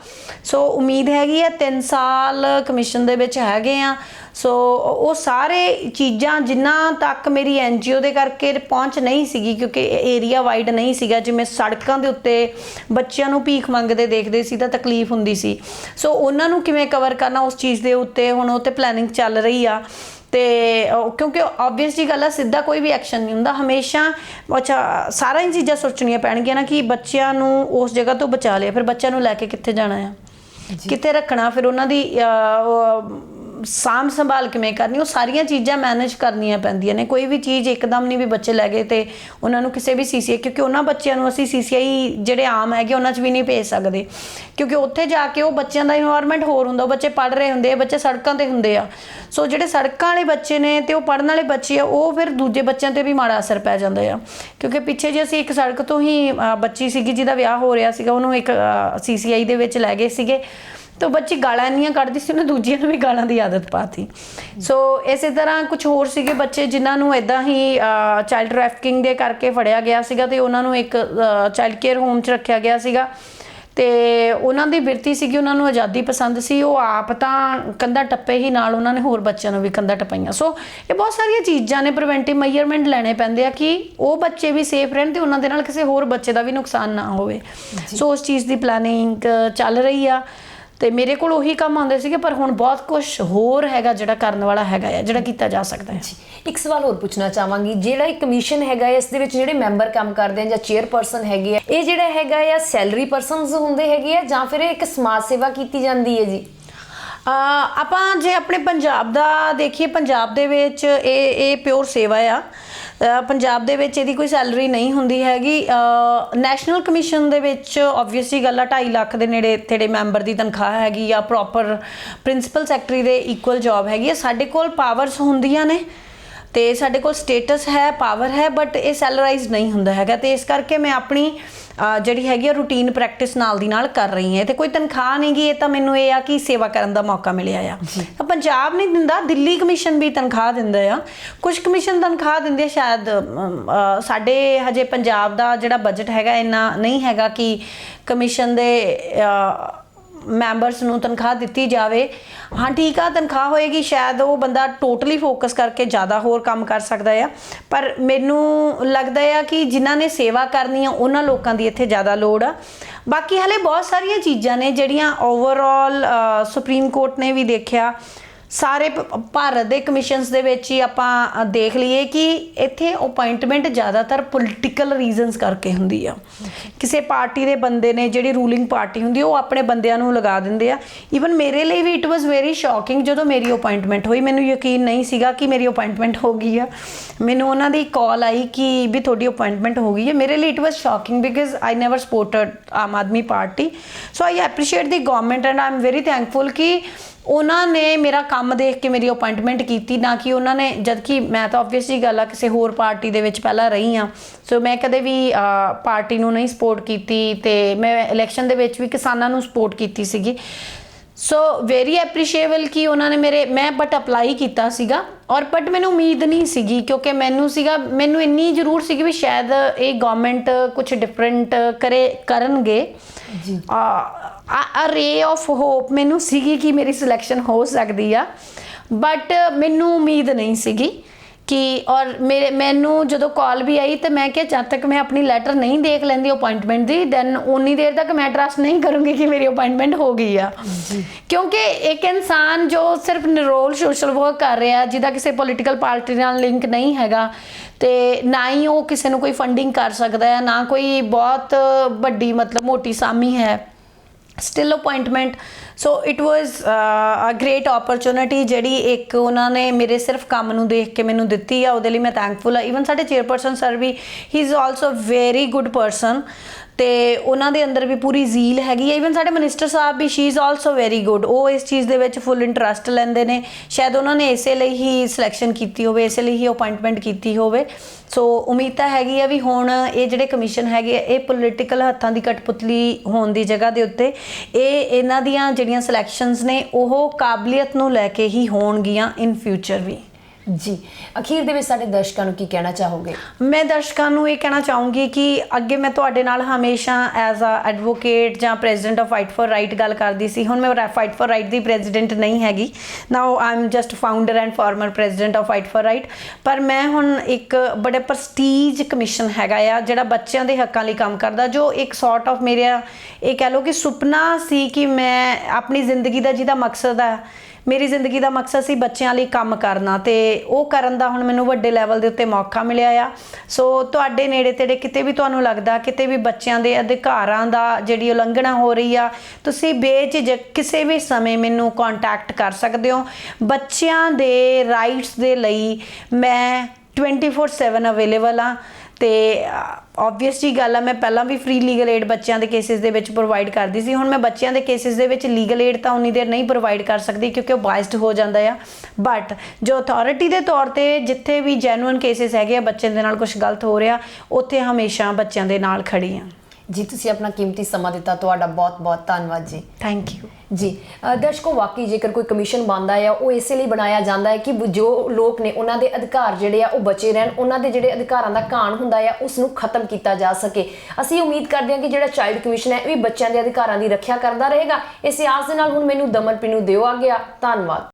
ਸੋ ਉਮੀਦ ਹੈਗੀ ਆ 3 ਸਾਲ ਕਮਿਸ਼ਨ ਦੇ ਵਿੱਚ ਹੈਗੇ ਆ। ਸੋ ਉਹ ਸਾਰੇ ਚੀਜ਼ਾਂ ਜਿਨ੍ਹਾਂ ਤੱਕ ਮੇਰੀ NGO ਦੇ ਕਰਕੇ ਪਹੁੰਚ ਨਹੀਂ ਸੀਗੀ, ਕਿਉਂਕਿ ਏਰੀਆ ਵਾਈਡ ਨਹੀਂ ਸੀਗਾ, ਜਿਵੇਂ ਸੜਕਾਂ ਦੇ ਉੱਤੇ ਬੱਚਿਆਂ ਨੂੰ ਭੀਖ ਮੰਗਦੇ ਦੇਖਦੇ ਸੀ ਤਾਂ ਤਕਲੀਫ ਹੁੰਦੀ ਸੀ। ਸੋ ਉਹਨਾਂ ਨੂੰ ਕਿਵੇਂ ਕਵਰ ਕਰਨਾ, ਉਸ ਚੀਜ਼ ਦੇ ਉੱਤੇ ਹੁਣ ਉਹ 'ਤੇ ਪਲੈਨਿੰਗ ਚੱਲ ਰਹੀ ਆ। ਤੇ ਕਿਉਂਕਿ ਆਬਵੀਅਸ ਜੀ ਗੱਲ ਆ, ਸਿੱਧਾ ਕੋਈ ਵੀ ਐਕਸ਼ਨ ਨਹੀਂ ਹੁੰਦਾ, ਹਮੇਸ਼ਾ ਸਾਰਾ ਹੀ ਚੀਜ਼ਾਂ ਸੋਚਣੀਆਂ ਪੈਣਗੀਆਂ ਨਾ ਕਿ ਬੱਚਿਆਂ ਨੂੰ ਉਸ ਜਗ੍ਹਾ ਤੋਂ ਬਚਾ ਲਿਆ, ਫਿਰ ਬੱਚਿਆਂ ਨੂੰ ਲੈ ਕੇ ਕਿੱਥੇ ਜਾਣਾ ਆ, ਕਿੱਥੇ ਰੱਖਣਾ, ਫਿਰ ਉਹਨਾਂ ਦੀ ਸਾਂਭ ਸੰਭਾਲ ਕਿਵੇਂ ਕਰਨੀ, ਉਹ ਸਾਰੀਆਂ ਚੀਜ਼ਾਂ ਮੈਨੇਜ ਕਰਨੀਆਂ ਪੈਂਦੀਆਂ ਨੇ। ਕੋਈ ਵੀ ਚੀਜ਼ ਇੱਕਦਮ ਨਹੀਂ ਵੀ ਬੱਚੇ ਲੈ ਗਏ ਤੇ ਉਹਨਾਂ ਨੂੰ ਕਿਸੇ ਵੀ CCI, ਕਿਉਂਕਿ ਉਹਨਾਂ ਬੱਚਿਆਂ ਨੂੰ ਅਸੀਂ CCI ਜਿਹੜੇ ਆਮ ਹੈਗੇ ਉਹਨਾਂ 'ਚ ਵੀ ਨਹੀਂ ਭੇਜ ਸਕਦੇ, ਕਿਉਂਕਿ ਉੱਥੇ ਜਾ ਕੇ ਉਹ ਬੱਚਿਆਂ ਦਾ ਇਨਵਾਇਰਨਮੈਂਟ ਹੋਰ ਹੁੰਦਾ, ਉਹ ਬੱਚੇ ਪੜ੍ਹ ਰਹੇ ਹੁੰਦੇ ਆ, ਬੱਚੇ ਸੜਕਾਂ 'ਤੇ ਹੁੰਦੇ ਆ। ਸੋ ਜਿਹੜੇ ਸੜਕਾਂ ਵਾਲੇ ਬੱਚੇ ਨੇ ਤੇ ਉਹ ਪੜ੍ਹਨ ਵਾਲੇ ਬੱਚੇ ਆ, ਉਹ ਫਿਰ ਦੂਜੇ ਬੱਚਿਆਂ 'ਤੇ ਵੀ ਮਾੜਾ ਅਸਰ ਪੈ ਜਾਂਦਾ ਆ। ਕਿਉਂਕਿ ਪਿੱਛੇ ਜੇ ਅਸੀਂ ਇੱਕ ਸੜਕ ਤੋਂ ਹੀ ਬੱਚੀ ਸੀਗੀ ਜਿਹਦਾ ਵਿਆਹ ਹੋ ਰਿਹਾ ਸੀਗਾ, ਉਹਨੂੰ ਇੱਕ CCI ਦੇ ਵਿੱਚ ਲੈ ਗਏ ਸੀਗੇ, ਤਾਂ ਬੱਚੀ ਗਾਲਾਂ ਇੰਨੀਆਂ ਕੱਢਦੀ ਸੀ, ਉਹਨੇ ਦੂਜਿਆਂ ਨੂੰ ਵੀ ਗਾਲਾਂ ਦੀ ਆਦਤ ਪਾਤੀ। ਸੋ ਇਸੇ ਤਰ੍ਹਾਂ ਕੁਝ ਹੋਰ ਸੀਗੇ ਬੱਚੇ ਜਿਨ੍ਹਾਂ ਨੂੰ ਇੱਦਾਂ ਹੀ ਚਾਈਲਡ ਟ੍ਰੈਫਿਕਿੰਗ ਦੇ ਕਰਕੇ ਫੜਿਆ ਗਿਆ ਸੀਗਾ ਤੇ ਉਹਨਾਂ ਨੂੰ ਇੱਕ ਚਾਈਲਡ ਕੇਅਰ ਹੋਮ 'ਚ ਰੱਖਿਆ ਗਿਆ ਸੀਗਾ। ਤੇ ਉਹਨਾਂ ਦੀ ਬਿਰਤੀ ਸੀਗੀ, ਉਹਨਾਂ ਨੂੰ ਆਜ਼ਾਦੀ ਪਸੰਦ ਸੀ, ਉਹ ਆਪ ਤਾਂ ਕੰਧਾਂ ਟੱਪੇ ਹੀ, ਨਾਲ ਉਹਨਾਂ ਨੇ ਹੋਰ ਬੱਚਿਆਂ ਨੂੰ ਵੀ ਕੰਧਾਂ ਟਪਾਈਆਂ। ਸੋ ਇਹ ਬਹੁਤ ਸਾਰੀਆਂ ਚੀਜ਼ਾਂ ਨੇ, ਪ੍ਰੀਵੈਂਟਿਵ ਮੈਜਰਮੈਂਟ ਲੈਣੇ ਪੈਂਦੇ ਆ ਕਿ ਉਹ ਬੱਚੇ ਵੀ ਸੇਫ ਰਹਿਣ ਤੇ ਉਹਨਾਂ ਦੇ ਨਾਲ ਕਿਸੇ ਹੋਰ ਬੱਚੇ ਦਾ ਵੀ ਨੁਕਸਾਨ ਨਾ ਹੋਵੇ। ਸੋ ਉਸ ਚੀਜ਼ ਦੀ ਪਲੈਨਿੰਗ ਚੱਲ ਰਹੀ ਆ ਤੇ ਮੇਰੇ ਕੋਲ ਉਹੀ ਕੰਮ ਆਉਂਦੇ ਸੀਗੇ, ਪਰ ਹੁਣ ਬਹੁਤ ਕੁਝ ਹੋਰ ਹੈਗਾ ਜਿਹੜਾ ਕਰਨ ਵਾਲਾ ਹੈਗਾ ਆ, ਜਿਹੜਾ ਕੀਤਾ ਜਾ ਸਕਦਾ ਹੈ। ਇੱਕ ਸਵਾਲ ਹੋਰ ਪੁੱਛਣਾ ਚਾਹਾਂਗੀ, ਜਿਹੜਾ ਇਹ ਕਮਿਸ਼ਨ ਹੈਗਾ ਇਸ ਦੇ ਵਿੱਚ ਜਿਹੜੇ ਮੈਂਬਰ ਕੰਮ ਕਰਦੇ ਆ ਜਾਂ ਚੇਅਰਪਰਸਨ ਹੈਗੇ ਆ, ਇਹ ਜਿਹੜਾ ਹੈਗਾ ਆ ਸੈਲਰੀ ਪਰਸਨਸ ਹੁੰਦੇ ਹੈਗੇ ਆ ਜਾਂ ਫਿਰ ਇੱਕ ਸਮਾਜ ਸੇਵਾ ਕੀਤੀ ਜਾਂਦੀ ਹੈ ਜੀ? ਆਪਾਂ ਜੇ ਆਪਣੇ ਪੰਜਾਬ ਦਾ ਦੇਖੀਏ, ਪੰਜਾਬ ਦੇ ਵਿੱਚ ਇਹ ਪਿਓਰ ਸੇਵਾ ਆ। ਪੰਜਾਬ ਦੇ ਵਿੱਚ ਇਹਦੀ ਕੋਈ ਸੈਲਰੀ ਨਹੀਂ ਹੁੰਦੀ ਹੈਗੀ। ਨੈਸ਼ਨਲ ਕਮਿਸ਼ਨ ਦੇ ਵਿੱਚ ਆਬਵੀਅਸਲੀ ਗੱਲ ਆ 2.5 ਲੱਖ ਦੇ ਨੇੜੇ ਤੇੜੇ ਮੈਂਬਰ ਦੀ ਤਨਖਾਹ ਹੈਗੀ ਆ, ਪ੍ਰੋਪਰ ਪ੍ਰਿੰਸੀਪਲ ਸੈਕਟਰੀ ਦੇ ਇਕੁਅਲ ਜੌਬ ਹੈਗੀ ਆ। ਸਾਡੇ ਕੋਲ ਪਾਵਰਸ ਹੁੰਦੀਆਂ ਨੇ ਤੇ ਸਾਡੇ ਕੋਲ ਸਟੇਟਸ ਹੈ, ਪਾਵਰ ਹੈ, ਬਟ ਇਹ ਸੈਲਰਾਈਜ਼ ਨਹੀਂ ਹੁੰਦਾ ਹੈਗਾ। ਤੇ ਇਸ ਕਰਕੇ ਮੈਂ ਆਪਣੀ ਜਿਹੜੀ ਹੈਗੀ ਆ ਰੂਟੀਨ ਪ੍ਰੈਕਟਿਸ ਨਾਲ ਦੀ ਨਾਲ ਕਰ ਰਹੀ ਹਾਂ। ਤੇ ਕੋਈ ਤਨਖਾਹ ਨਹੀਂ ਗੀ, ਇਹ ਤਾਂ ਮੈਨੂੰ ਇਹ ਆ ਕਿ ਸੇਵਾ ਕਰਨ ਦਾ ਮੌਕਾ ਮਿਲਿਆ ਆ। ਤਾਂ ਪੰਜਾਬ ਨਹੀਂ ਦਿੰਦਾ, ਦਿੱਲੀ ਕਮਿਸ਼ਨ ਵੀ ਤਨਖਾਹ ਦਿੰਦਾ ਆ, ਕੁਝ ਕਮਿਸ਼ਨ ਤਨਖਾਹ ਦਿੰਦੇ ਆ। ਸ਼ਾਇਦ ਸਾਡੇ ਹਜੇ ਪੰਜਾਬ ਦਾ ਜਿਹੜਾ ਬਜਟ ਹੈਗਾ ਇੰਨਾ ਨਹੀਂ ਹੈਗਾ ਕਿ ਕਮਿਸ਼ਨ ਦੇ ਮੈਂਬਰਸ ਨੂੰ ਤਨਖਾਹ ਦਿੱਤੀ ਜਾਵੇ। ਹਾਂ ਠੀਕ ਆ, ਤਨਖਾਹ ਹੋਏਗੀ, ਸ਼ਾਇਦ ਉਹ ਬੰਦਾ ਟੋਟਲੀ ਫੋਕਸ ਕਰਕੇ ਜ਼ਿਆਦਾ ਹੋਰ ਕੰਮ ਕਰ ਸਕਦਾ ਆ, ਪਰ ਮੈਨੂੰ ਲੱਗਦਾ ਆ ਕਿ ਜਿਨ੍ਹਾਂ ਨੇ ਸੇਵਾ ਕਰਨੀ ਆ ਉਹਨਾਂ ਲੋਕਾਂ ਦੀ ਇੱਥੇ ਜ਼ਿਆਦਾ ਲੋੜ ਆ। ਬਾਕੀ ਹਲੇ ਬਹੁਤ ਸਾਰੀਆਂ ਚੀਜ਼ਾਂ ਨੇ ਜਿਹੜੀਆਂ ਓਵਰਆਲ ਸੁਪਰੀਮ ਕੋਰਟ ਨੇ ਵੀ ਦੇਖਿਆ। ਸਾਰੇ ਭਾਰਤ ਦੇ ਕਮਿਸ਼ਨਸ ਦੇ ਵਿੱਚ ਹੀ ਆਪਾਂ ਦੇਖ ਲਈਏ ਕਿ ਇੱਥੇ ਅਪਾਇੰਟਮੈਂਟ ਜ਼ਿਆਦਾਤਰ ਪੋਲੀਟੀਕਲ ਰੀਜ਼ਨਸ ਕਰਕੇ ਹੁੰਦੀ ਆ। ਕਿਸੇ ਪਾਰਟੀ ਦੇ ਬੰਦੇ ਨੇ, ਜਿਹੜੀ ਰੂਲਿੰਗ ਪਾਰਟੀ ਹੁੰਦੀ ਉਹ ਆਪਣੇ ਬੰਦਿਆਂ ਨੂੰ ਲਗਾ ਦਿੰਦੇ ਆ। ਈਵਨ ਮੇਰੇ ਲਈ ਵੀ ਇਟ ਵਾਸ ਵੈਰੀ ਸ਼ੌਕਿੰਗ ਜਦੋਂ ਮੇਰੀ ਅਪਾਇੰਟਮੈਂਟ ਹੋਈ। ਮੈਨੂੰ ਯਕੀਨ ਨਹੀਂ ਸੀਗਾ ਕਿ ਮੇਰੀ ਅਪਾਇੰਟਮੈਂਟ ਹੋ ਗਈ ਆ। ਮੈਨੂੰ ਉਹਨਾਂ ਦੀ ਕਾਲ ਆਈ ਕਿ ਵੀ ਤੁਹਾਡੀ ਅਪਾਇੰਟਮੈਂਟ ਹੋ ਗਈ ਹੈ। ਮੇਰੇ ਲਈ it was shocking because I never supported Aam Aadmi Party. So I appreciate the government and I am very thankful ਕਿ ਉਹਨਾਂ ਨੇ ਮੇਰਾ ਕੰਮ ਦੇਖ ਕੇ ਮੇਰੀ ਅਪਾਇੰਟਮੈਂਟ ਕੀਤੀ, ਨਾ ਕਿ ਉਹਨਾਂ ਨੇ, ਜਦ ਕਿ ਮੈਂ ਤਾਂ ਓਬਵੀਅਸਲੀ ਗੱਲ ਆ ਕਿਸੇ ਹੋਰ ਪਾਰਟੀ ਦੇ ਵਿੱਚ ਪਹਿਲਾਂ ਰਹੀ ਹਾਂ। ਸੋ ਮੈਂ ਕਦੇ ਵੀ ਪਾਰਟੀ ਨੂੰ ਨਹੀਂ ਸਪੋਰਟ ਕੀਤੀ ਤੇ ਮੈਂ ਇਲੈਕਸ਼ਨ ਦੇ ਵਿੱਚ ਵੀ ਕਿਸਾਨਾਂ ਨੂੰ ਸਪੋਰਟ ਕੀਤੀ ਸੀਗੀ। ਸੋ ਵੈਰੀ ਐਪਰੀਸ਼ੀਏਬਲ ਕਿ ਉਹਨਾਂ ਨੇ ਮੈਂ ਬਟ ਅਪਲਾਈ ਕੀਤਾ ਸੀਗਾ ਔਰ ਬਟ ਮੈਨੂੰ ਉਮੀਦ ਨਹੀਂ ਸੀਗੀ ਕਿਉਂਕਿ ਮੈਨੂੰ ਇੰਨੀ ਜ਼ਰੂਰ ਸੀਗੀ ਵੀ ਸ਼ਾਇਦ ਇਹ ਗਵਰਨਮੈਂਟ ਕੁਝ ਡਿਫਰੈਂਟ ਕਰਨਗੇ। ਜੀ ਆ ਰੇ ਆਫ ਹੋਪ ਮੈਨੂੰ ਸੀਗੀ ਕਿ ਮੇਰੀ ਸਿਲੈਕਸ਼ਨ ਹੋ ਸਕਦੀ ਆ, ਬਟ ਮੈਨੂੰ ਉਮੀਦ ਨਹੀਂ ਸੀਗੀ ਕਿ ਔਰ ਮੈਨੂੰ ਜਦੋਂ ਕਾਲ ਵੀ ਆਈ ਤੇ ਮੈਂ ਕਿਹਾ ਜਦ ਤੱਕ ਮੈਂ ਆਪਣੀ ਲੈਟਰ ਨਹੀਂ ਦੇਖ ਲੈਂਦੀ ਅਪਾਇੰਟਮੈਂਟ ਦੀ ਦੈਨ ਉਨੀ ਦੇਰ ਤੱਕ ਮੈਂ ਟਰਸਟ ਨਹੀਂ ਕਰੂੰਗੀ ਕਿ ਮੇਰੀ ਅਪਾਇੰਟਮੈਂਟ ਹੋ ਗਈ ਆ। ਕਿਉਂਕਿ ਇੱਕ ਇਨਸਾਨ ਜੋ ਸਿਰਫ ਨਿਰੋਲ ਸੋਸ਼ਲ ਵਰਕ ਕਰ ਰਿਹਾ, ਜਿਹਦਾ ਕਿਸੇ ਪੋਲੀਟੀਕਲ ਪਾਰਟੀ ਨਾਲ ਲਿੰਕ ਨਹੀਂ ਹੈਗਾ ਤੇ ਨਾ ਹੀ ਉਹ ਕਿਸੇ ਨੂੰ ਕੋਈ ਫੰਡਿੰਗ ਕਰ ਸਕਦਾ ਹੈ, ਨਾ ਕੋਈ ਬਹੁਤ ਵੱਡੀ ਮਤਲਬ ਮੋਟੀ ਸਾਮੀ ਹੈ, still appointment. So it was a great opportunity ਜਿਹੜੀ ਇੱਕ ਉਹਨਾਂ ਨੇ ਮੇਰੇ ਸਿਰਫ ਕੰਮ ਨੂੰ ਦੇਖ ਕੇ ਮੈਨੂੰ ਦਿੱਤੀ ਆ। ਉਹਦੇ ਲਈ ਮੈਂ ਥੈਂਕਫੁਲ ਆ। ਈਵਨ ਸਾਡੇ ਚੇਅਰਪਰਸਨ ਸਰ ਵੀ, he is also very good person ਤੇ ਉਹਨਾਂ ਦੇ ਅੰਦਰ ਵੀ ਪੂਰੀ ਜ਼ੀਲ ਹੈਗੀ ਹੈ। ਈਵਨ ਸਾਡੇ ਮਿਨਿਸਟਰ ਸਾਹਿਬ ਵੀ, she is also very good. ਉਹ ਇਸ ਚੀਜ਼ ਦੇ ਵਿੱਚ ਫੁੱਲ ਇੰਟਰਸਟ ਲੈਂਦੇ ਨੇ। ਸ਼ਾਇਦ ਉਹਨਾਂ ਨੇ ਇਸੇ ਲਈ ਹੀ ਸਿਲੈਕਸ਼ਨ ਕੀਤੀ ਹੋਵੇ, ਇਸੇ ਲਈ ਹੀ ਅਪਾਇੰਟਮੈਂਟ ਕੀਤੀ ਹੋਵੇ। ਸੋ ਉਮੀਦ ਤਾਂ ਹੈਗੀ ਆ ਵੀ ਹੁਣ ਇਹ ਜਿਹੜੇ ਕਮਿਸ਼ਨ ਹੈਗੇ ਆ ਇਹ ਪੋਲੀਟੀਕਲ ਹੱਥਾਂ ਦੀ ਕਠਪੁਤਲੀ ਹੋਣ ਦੀ ਜਗ੍ਹਾ ਦੇ ਉੱਤੇ ਇਹਨਾਂ ਦੀਆਂ ਜਿਹੜੀਆਂ ਸਿਲੈਕਸ਼ਨਸ ਨੇ ਉਹ ਕਾਬਲੀਅਤ ਨੂੰ ਲੈ ਕੇ ਹੀ ਹੋਣਗੀਆਂ ਇਨ ਫਿਊਚਰ ਵੀ। ਜੀ ਅਖੀਰ ਦੇ ਵਿੱਚ ਸਾਡੇ ਦਰਸ਼ਕਾਂ ਨੂੰ ਕੀ ਕਹਿਣਾ ਚਾਹੋਗੇ? ਮੈਂ ਦਰਸ਼ਕਾਂ ਨੂੰ ਇਹ ਕਹਿਣਾ ਚਾਹੂੰਗੀ ਕਿ ਅੱਗੇ ਮੈਂ ਤੁਹਾਡੇ ਨਾਲ ਹਮੇਸ਼ਾ ਐਜ਼ ਅ ਐਡਵੋਕੇਟ ਜਾਂ president of fight for right ਗੱਲ ਕਰਦੀ ਸੀ। ਹੁਣ ਮੈਂ ਫਾਈਟ ਫॉर ਰਾਈਟ ਦੀ ਪ੍ਰੈਜ਼ੀਡੈਂਟ ਨਹੀਂ ਹੈਗੀ। Now I am just founder and former president of fight for right. ਪਰ ਮੈਂ ਹੁਣ ਇੱਕ ਬੜੇ ਪ੍ਰਸਟੀਜ ਕਮਿਸ਼ਨ ਹੈਗਾ ਆ ਜਿਹੜਾ ਬੱਚਿਆਂ ਦੇ ਹੱਕਾਂ ਲਈ ਕੰਮ ਕਰਦਾ, ਜੋ ਇੱਕ ਸੌਰਟ ਆਫ ਮੇਰਾ ਇਹ ਕਹਿ ਲਓ ਕਿ ਸੁਪਨਾ ਸੀ ਕਿ ਮੈਂ ਆਪਣੀ ਜ਼ਿੰਦਗੀ ਦਾ ਜਿਹਦਾ ਮਕਸਦ ਆ, ਮੇਰੀ ਜ਼ਿੰਦਗੀ ਦਾ ਮਕਸਦ ਸੀ ਬੱਚਿਆਂ ਲਈ ਕੰਮ ਕਰਨਾ ਤੇ ਉਹ ਕਰਨ ਦਾ ਹੁਣ ਮੈਨੂੰ ਵੱਡੇ ਲੈਵਲ ਦੇ ਉੱਤੇ ਮੌਕਾ ਮਿਲਿਆ ਆ। ਸੋ ਤੁਹਾਡੇ ਨੇੜੇ ਤੇੜੇ ਕਿਤੇ ਵੀ ਤੁਹਾਨੂੰ ਲੱਗਦਾ ਕਿਤੇ ਵੀ ਬੱਚਿਆਂ ਦੇ ਅਧਿਕਾਰਾਂ ਦਾ ਜਿਹੜੀ ਉਲੰਘਣਾ ਹੋ ਰਹੀ ਆ, ਤੁਸੀਂ ਬੇਝਿਜਕ ਕਿਸੇ ਵੀ ਸਮੇਂ ਮੈਨੂੰ ਕੰਟੈਕਟ ਕਰ ਸਕਦੇ ਹੋ। ਬੱਚਿਆਂ ਦੇ ਰਾਈਟਸ ਦੇ ਲਈ ਮੈਂ 24/7 ਅਵੇਲੇਬਲ ਆ ਤੇ ਓਬਵੀਅਸਲੀ ਗੱਲ ਆ, ਮੈਂ ਪਹਿਲਾਂ ਵੀ ਫ੍ਰੀ ਲੀਗਲ ਏਡ ਬੱਚਿਆਂ ਦੇ ਕੇਸਿਸ ਦੇ ਵਿੱਚ ਪ੍ਰੋਵਾਈਡ ਕਰਦੀ ਸੀ। ਹੁਣ ਮੈਂ ਬੱਚਿਆਂ ਦੇ ਕੇਸਿਸ ਦੇ ਵਿੱਚ ਲੀਗਲ ਏਡ ਤਾਂ ਉਨੀ ਦੇਰ ਨਹੀਂ ਪ੍ਰੋਵਾਈਡ ਕਰ ਸਕਦੀ ਕਿਉਂਕਿ ਉਹ ਬਾਇਸਡ ਹੋ ਜਾਂਦਾ ਆ, ਬਟ ਜੋ ਅਥਾਰਟੀ ਦੇ ਤੌਰ ਤੇ ਜਿੱਥੇ ਵੀ ਜੈਨੂਅਨ ਕੇਸਿਸ ਹੈਗੇ ਆ, ਬੱਚੇ ਦੇ ਨਾਲ ਕੁਝ ਗਲਤ ਹੋ ਰਿਹਾ, ਉੱਥੇ ਹਮੇਸ਼ਾ ਬੱਚਿਆਂ ਦੇ ਨਾਲ ਖੜੀ ਆ। ਜੀ ਤੁਸੀਂ ਆਪਣਾ ਕੀਮਤੀ ਸਮਾਂ ਦਿੱਤਾ, ਤੁਹਾਡਾ ਬਹੁਤ ਬਹੁਤ ਧੰਨਵਾਦ ਜੀ। ਥੈਂਕ ਯੂ ਜੀ। ਦਰਸ਼ਕੋ ਵਾਕਈ ਜੇਕਰ ਕੋਈ ਕਮਿਸ਼ਨ ਬਣਦਾ ਆ ਉਹ ਇਸੇ ਲਈ ਬਣਾਇਆ ਜਾਂਦਾ ਹੈ ਕਿ ਜੋ ਲੋਕ ਨੇ ਉਹਨਾਂ ਦੇ ਅਧਿਕਾਰ ਜਿਹੜੇ ਆ ਉਹ ਬਚੇ ਰਹਿਣ, ਉਹਨਾਂ ਦੇ ਜਿਹੜੇ ਅਧਿਕਾਰਾਂ ਦਾ ਘਾਣ ਹੁੰਦਾ ਆ ਉਸ ਨੂੰ ਖਤਮ ਕੀਤਾ ਜਾ ਸਕੇ। ਅਸੀਂ ਉਮੀਦ ਕਰਦੇ ਹਾਂ ਕਿ ਜਿਹੜਾ ਚਾਈਲਡ ਕਮਿਸ਼ਨ ਹੈ ਇਹ ਵੀ ਬੱਚਿਆਂ ਦੇ ਅਧਿਕਾਰਾਂ ਦੀ ਰੱਖਿਆ ਕਰਦਾ ਰਹੇਗਾ। ਇਸ ਆਸ ਦੇ ਨਾਲ ਹੁਣ ਮੈਨੂੰ ਦਮਨਪ੍ਰੀਤ ਨੂੰ ਦਿਓ ਆ ਗਿਆ। ਧੰਨਵਾਦ।